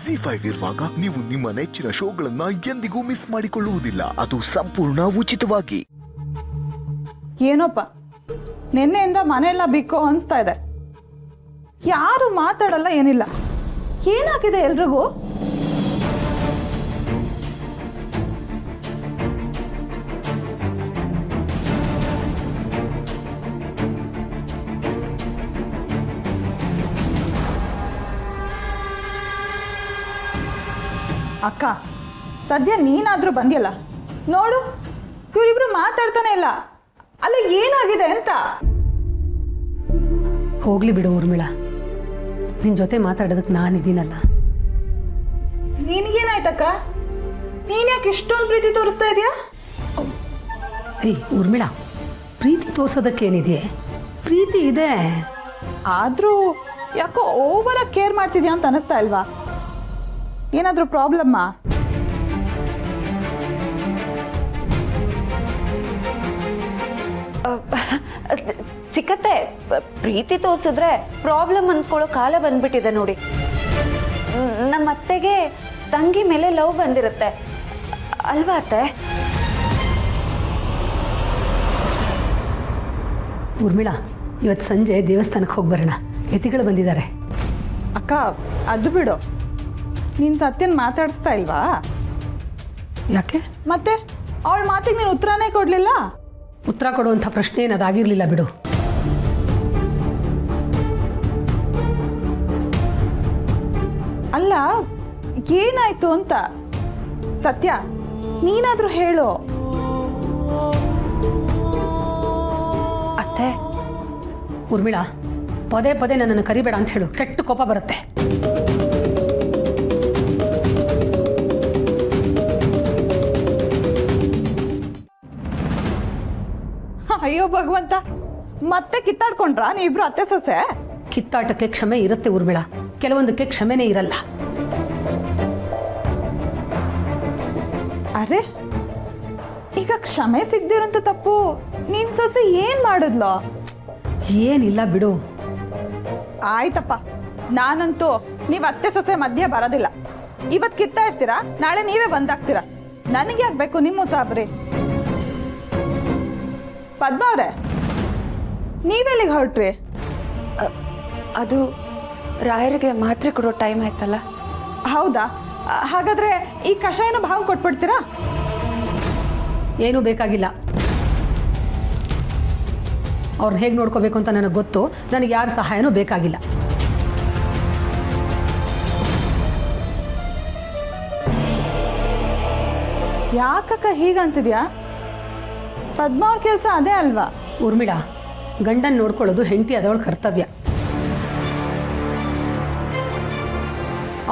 ZEE5 ಇರುವಾಗ ನೀವು ನಿಮ್ಮ ನೆಚ್ಚಿನ ಶೋಗಳನ್ನ ಎಂದಿಗೂ ಮಿಸ್ ಮಾಡಿಕೊಳ್ಳುವುದಿಲ್ಲ. ಅದು ಸಂಪೂರ್ಣ ಉಚಿತವಾಗಿ. ಏನೋಪ್ಪ, ನಿನ್ನೆಯಿಂದ ಮನೆಯೆಲ್ಲ ಬಿಕ್ಕೋ ಅನಿಸ್ತಾ ಇದೆ. ಯಾರು ಮಾತಾಡಲ್ಲ, ಏನಿಲ್ಲ. ಏನಾಗಿದೆ ಎಲ್ರಿಗೂ? ಅಕ್ಕ, ಸದ್ಯ ನೀನಾದ್ರೂ ಬಂದಿಯಲ್ಲ, ನೋಡು ಇವರಿಬ್ರು ಮಾತಾಡ್ತಾನೆ ಇಲ್ಲ. ಅಲ್ಲ, ಏನಾಗಿದೆ ಅಂತ? ಹೋಗ್ಲಿ ಬಿಡು ಊರ್ಮಿಳಾ, ನಿನ್ನ ಜೊತೆ ಮಾತಾಡೋದಕ್ಕೆ ನಾನಿದ್ದೀನಲ್ಲ. ನಿನಗೇನಾಯ್ತಕ್ಕ? ನೀನ್ ಯಾಕೆ ಇಷ್ಟೊಂದು ಪ್ರೀತಿ ತೋರಿಸ್ತಾ ಇದೆಯಾ? ಏಯ್ ಊರ್ಮಿಳಾ, ಪ್ರೀತಿ ತೋರ್ಸೋದಕ್ಕೇನಿದೆಯೇ? ಪ್ರೀತಿ ಇದೆ, ಆದ್ರೂ ಯಾಕೋ ಓವರಾಗಿ ಕೇರ್ ಮಾಡ್ತಿದ್ಯಾ ಅಂತ ಅನಿಸ್ತಾ ಇಲ್ವಾ? ಏನಾದ್ರೂ ಪ್ರಾಬ್ಲಮ್ಮಾ? ಚಿಕ್ಕತ್ತೆ, ಪ್ರೀತಿ ತೋರಿಸಿದ್ರೆ ಪ್ರಾಬ್ಲಮ್ ಅಂದ್ಕೊಳ್ಳೋ ಕಾಲ ಬಂದ್ಬಿಟ್ಟಿದೆ ನೋಡಿ. ನಮ್ಮ ಅತ್ತೆಗೆ ತಂಗಿ ಮೇಲೆ ಲವ್ ಬಂದಿರುತ್ತೆ ಅಲ್ವಾ ಅತ್ತೆ? ಊರ್ಮಿಳಾ, ಇವತ್ತು ಸಂಜೆ ದೇವಸ್ಥಾನಕ್ಕೆ ಹೋಗಿ ಬರೋಣ. ಯತಿಗಳು ಬಂದಿದ್ದಾರೆ. ಅಕ್ಕ, ಅದು ಬಿಡು, ನೀನು ಸತ್ಯನ್ ಮಾತಾಡಿಸ್ತಾ ಇಲ್ವಾ? ಯಾಕೆ? ಮತ್ತೆ ಅವಳ ಮಾತಿಗೆ ನೀನು ಉತ್ತರನೇ ಕೊಡ್ಲಿಲ್ಲ. ಉತ್ತರ ಕೊಡುವಂಥ ಪ್ರಶ್ನೆ ಏನದಾಗಿರ್ಲಿಲ್ಲ ಬಿಡು. ಅಲ್ಲ, ಏನಾಯ್ತು ಅಂತ ಸತ್ಯ ನೀನಾದ್ರೂ ಹೇಳು. ಅತ್ತೆ, ಊರ್ಮಿಳಾ, ಪದೇ ಪದೇ ನನ್ನನ್ನು ಕರಿಬೇಡ ಅಂತ ಹೇಳು, ಕೆಟ್ಟ ಕೋಪ ಬರುತ್ತೆ. ಅಯ್ಯೋ ಭಗವಂತ, ಮತ್ತೆ ಕಿತ್ತಾಡ್ಕೊಂಡ್ರಾ ನೀವಿಬ್ರು ಅತ್ತೆ ಸೊಸೆ? ಕಿತ್ತಾಟಕ್ಕೆ ಕ್ಷಮೆ ಇರುತ್ತೆ ಊರ್ಮಿಳಾ, ಕೆಲವೊಂದಕ್ಕೆ ಕ್ಷಮೆನೇ ಇರಲ್ಲ. ಅರೆ, ಈಗ ಕ್ಷಮೆ ಸಿಗ್ದಿರೋಂಥ ತಪ್ಪು ನೀನ್ ಸೊಸೆ ಏನ್ ಮಾಡಿದ್ಲೋ? ಏನಿಲ್ಲ ಬಿಡು. ಆಯ್ತಪ್ಪ, ನಾನಂತೂ ನೀವ್ ಅತ್ತೆ ಸೊಸೆ ಮಧ್ಯ ಬರೋದಿಲ್ಲ. ಇವತ್ತು ಕಿತ್ತಾಡ್ತೀರಾ, ನಾಳೆ ನೀವೇ ಬಂದಾಗ್ತೀರಾ. ನನಗೆ ಆಗ್ಬೇಕು ನಿಮ್ಮ ಸಾಬ್ರಿ. ಪದ್ಮ ಅವ್ರೆ, ನೀವೆಲ್ಲಿಗೆ ಹೊರಟ್ರಿ? ಅದು ರಾಯರಿಗೆ ಮಾತ್ರೆ ಕೊಡೋ ಟೈಮ್ ಆಯ್ತಲ್ಲ. ಹೌದಾ? ಹಾಗಾದ್ರೆ ಈ ಕಷಾಯನ ಭಾವ ಕೊಟ್ಬಿಡ್ತೀರಾ? ಏನೂ ಬೇಕಾಗಿಲ್ಲ. ಅವ್ರನ್ನ ಹೇಗೆ ನೋಡ್ಕೋಬೇಕು ಅಂತ ನನಗೆ ಗೊತ್ತು. ನನಗೆ ಯಾರ ಸಹಾಯನೂ ಬೇಕಾಗಿಲ್ಲ. ಯಾಕಕ್ಕ ಹೀಗಂತಿದ್ಯಾ? ಪದ್ಮ ಅವ್ರ ಕೆಲಸ ಅದೇ ಅಲ್ವಾ? ಊರ್ಮಿಳಾ, ಗಂಡನ್ ನೋಡ್ಕೊಳ್ಳೋದು ಹೆಂಡತಿ ಅದವಳ ಕರ್ತವ್ಯ.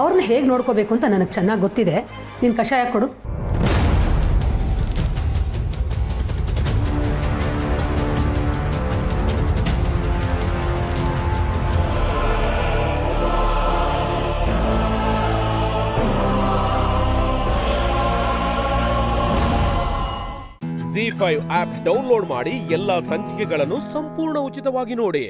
ಅವ್ರನ್ನ ಹೇಗೆ ನೋಡ್ಕೋಬೇಕು ಅಂತ ನನಗೆ ಚೆನ್ನಾಗಿ ಗೊತ್ತಿದೆ. ನೀನು ಕಷಾಯ ಕೊಡು. ZEE5 ಆಪ್ ಡೌನ್ಲೋಡ್ ಮಾಡಿ ಎಲ್ಲಾ ಸಂಚಿಕೆಗಳನ್ನು ಸಂಪೂರ್ಣ ಉಚಿತವಾಗಿ ನೋಡಿ.